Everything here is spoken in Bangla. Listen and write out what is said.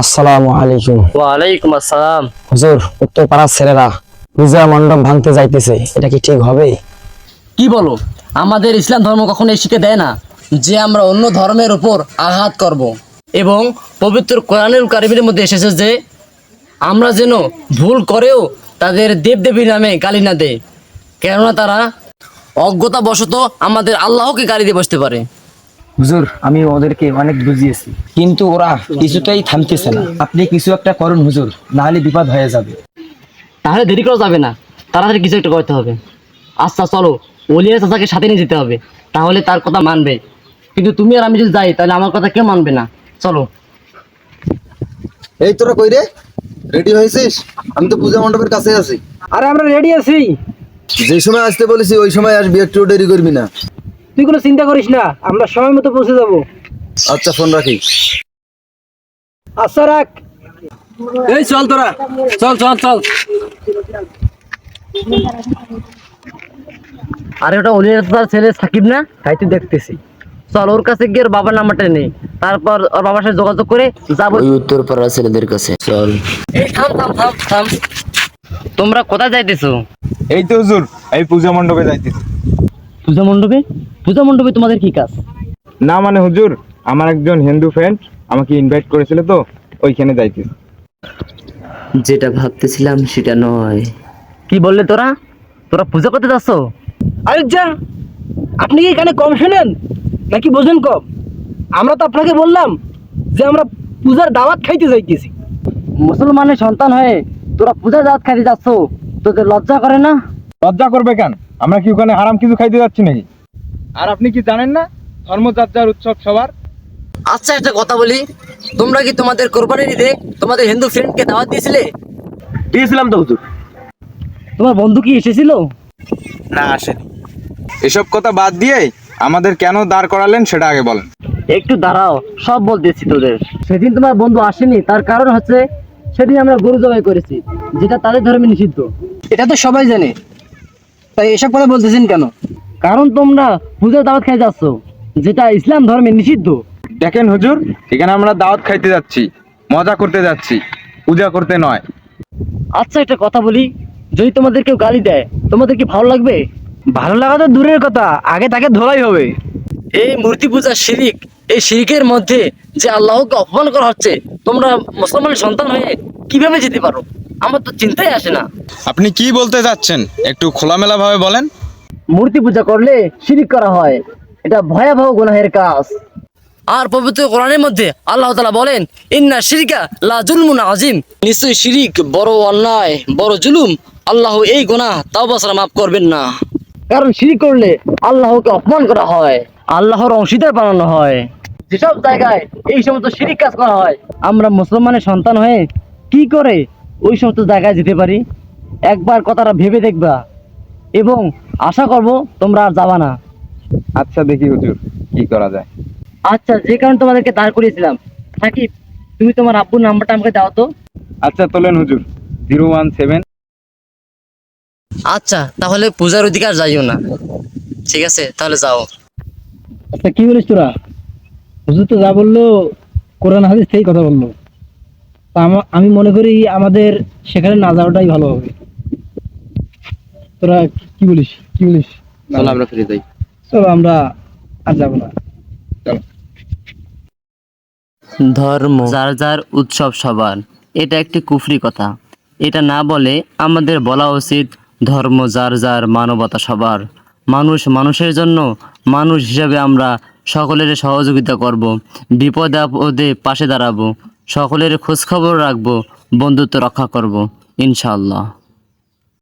আসসালামু আলাইকুম। ওয়ালাইকুম আসসালাম। হুজুর, উত্তর পাড়ার ছেলেরা পূজা মণ্ডপ ভাঙতে যাইতেছে, এটা কি ঠিক হবে? কি বলো? আমাদের ইসলাম ধর্ম কখনো এই শিক্ষা দেয় না যে আমরা অন্য ধর্মের উপর আঘাত করব। এবং পবিত্র কোরআনুল কারীমের মধ্যে এসেছে যে আমরা যেন ভুল করেও তাদের দেবদেবীর নামে গালি না দেয়, কেননা তারা অজ্ঞতাবশত আমাদের আল্লাহকে গালি দিয়ে বসতে পারে। হুজুর, আমি ওদেরকে অনেক বুঝিয়েছি, কিন্তু ওরা কিছুতেই থামতেছে না। আপনি কিছু একটা করুন হুজুর, না হলে বিপদ হয়ে যাবে। তাহলে দেরি করা যাবে না, তাড়াতাড়ি কিছু একটা করতে হবে। আচ্ছা চলো, ওলিয়া চাচাকে সাথে নিয়ে যেতে হবে, তাহলে তার কথা মানবে। কিন্তু তুমি আর আমি যদি যাই তাহলে আমার কথা কেউ মানবে না। চলো। এই তোরা কই রে? রেডি হয়েছিস? আমি তো পূজা মণ্ডপের কাছে আছি। আরে আমরা রেডি আছি। যে সময় আসতে বলেছি ওই সময় আসবি, একটু দেরি করবি না। তুই কোনো চিন্তা করিস না, আমরা সময় মতো পৌঁছে যাব। আচ্ছা, ফোন রাখি। আচ্ছা রাখ। এই চল তোরা, চল চল চল। আরে ওটা অলিয়া চাচার ছেলে সাকিব না? তাই তো দেখতেছি। চল ওর কাছে গিয়ে ওর বাবার নাম্বারটা নেই, তারপর ওর বাবার সাথে যোগাযোগ করে যাবো ওই উত্তর পাড়ার ছেলেদের কাছে চল। এই থাম থাম থাম থাম, তোমরা কোথায় যাইতেছো? এই তো হুজুর, এই পূজা মণ্ডপে যাইতেছি। পূজা মণ্ডপে? পূজা মণ্ডপে তোমাদের কি কাজ? না মানে হুজুর, আমার একজন হিন্দু ফ্রেন্ড আমাকে ইনভাইট করেছিল, তো ওইখানে যাইতেছি। যেটা ভাবতেছিলাম সেটা নয়। কি বললে তোরা? তোরা পূজা করতে যাচ্ছ? আরে যা, আপনি কি এখানে কম শোনেন নাকি বোঝেন কম? আমরা তো আপনাকে বললাম যে আমরা পূজার দাওয়াত খাইতে যাইতেছি। মুসলমানের সন্তান হয়ে তোরা পূজা দাওয়াত খাইতে যাচ্ছ, তোদের লজ্জা করে না? লজ্জা করবে কেন? আমরা কি ওখানে হারাম কিছু খাইতে যাচ্ছি নাকি? আর আপনি কি জানেন না ধর্ম যার যার উৎসব সবার? আচ্ছা একটা কথা বলি, তোমরা কি তোমাদের কোরবানির ঈদে তোমাদের হিন্দু ফ্রেন্ডকে দাওয়াত দিয়েছিলে? দিয়েছিলাম তো হুজুর। তোমার বন্ধু কি এসেছিল? না, আসেনি। এসব কথা বাদ দিয়ে আমাদের কেন দাঁড় করালেন সেটা আগে বলেন। একটু দাঁড়াও, সব বলতেছি তোদের। সেদিন তোমার বন্ধু আসেনি, তার কারণ হচ্ছে সেদিন আমরা গরু জবাই করেছি, যেটা তাদের ধর্মে নিষিদ্ধ। এটা তো সবাই জানে, তাই এসব কথা বলতেছেন কেন? কারণ তোমরা পূজা দাওয়াত খাই যাচ্ছ, যেটা ইসলাম ধর্মে নিষিদ্ধ। দেখেন হুজুর, এখানে আমরা দাওয়াত খাইতে যাচ্ছি, মজা করতে যাচ্ছি, পূজা করতে নয়। আচ্ছা একটা কথা বলি, যদি তোমাদের কেউ গালি দেয় তোমাদের কি ভালো লাগবে? ভালো লাগা তো দূরের কথা, আগে তাকে ধোলাই হবে। এই মূর্তি পূজা শিরিক, এই শিরিকের মধ্যে যে আল্লাহকে অপমান করা হচ্ছে, তোমরা মুসলমানের সন্তান হয়ে কিভাবে যেতে পারো? আমার তো চিন্তাই আসে না। আপনি কি বলতে চাচ্ছেন একটু খোলামেলা ভাবে বলেন। মূর্তি পূজা করলে শিরিক করা হয়, এটা ভয়াবহ গুনাহের কাজ। আর পবিত্র কোরআনের মধ্যে আল্লাহ তাআলা বলেন, ইন্না শিরকা লা জুলমুন আযীম, নিশ্চয়ই শিরিক বড় অন্যায়, বড় জুলুম। আল্লাহ এই গুনাহ তাওবা ছাড়া মাফ করবেন না। কারণ শিরিক করলে আল্লাহকে অপমান করা হয়, আল্লাহর অংশীদার বানানো হয়। যেসব জায়গায় এই সমস্ত শিরিক কাজ করা হয়, আমরা মুসলমানের সন্তান হয়ে কি করে ওই সমস্ত জায়গায় যেতে পারি? একবার কথাটা ভেবে দেখবা, এবং আশা করব তোমরা আর যাবা না। আচ্ছা দেখি হুজুর কি করা যায়। আচ্ছা, যে কারণে তোমাদেরকে দাঁড় করিয়েছিলাম, সাকিব তুমি তোমার আব্বুর নাম্বারটা আমাকে দাও তো। আচ্ছা তোলেন হুজুর, 017। আচ্ছা তাহলে পূজার অধিকার যাইও না, ঠিক আছে তাহলে যাও। আচ্ছা কি বলিস তোরা? হুজুর তো যা বললো কোরআন হাদিস সেই কথা বললো, তা আমি মনে করি আমাদের সেখানে না যাওয়াটাই ভালো হবে। তোরা কি বলিস? চল আমরা ফিরে যাই। চলো আমরা আর যাবো না। ধর্ম যার যার উৎসব সবার, এটা একটি কুফরি কথা। এটা না বলে আমাদের বলা উচিত ধর্ম যার যার, মানবতা সবার। মানুষ মানুষের জন্য, মানুষ হিসাবে আমরা সকলের সহযোগিতা করব, বিপদে আপদে পাশে দাঁড়াবো, সকলের খোঁজখবর রাখবো, বন্ধুত্ব রক্ষা করব ইনশাআল্লাহ।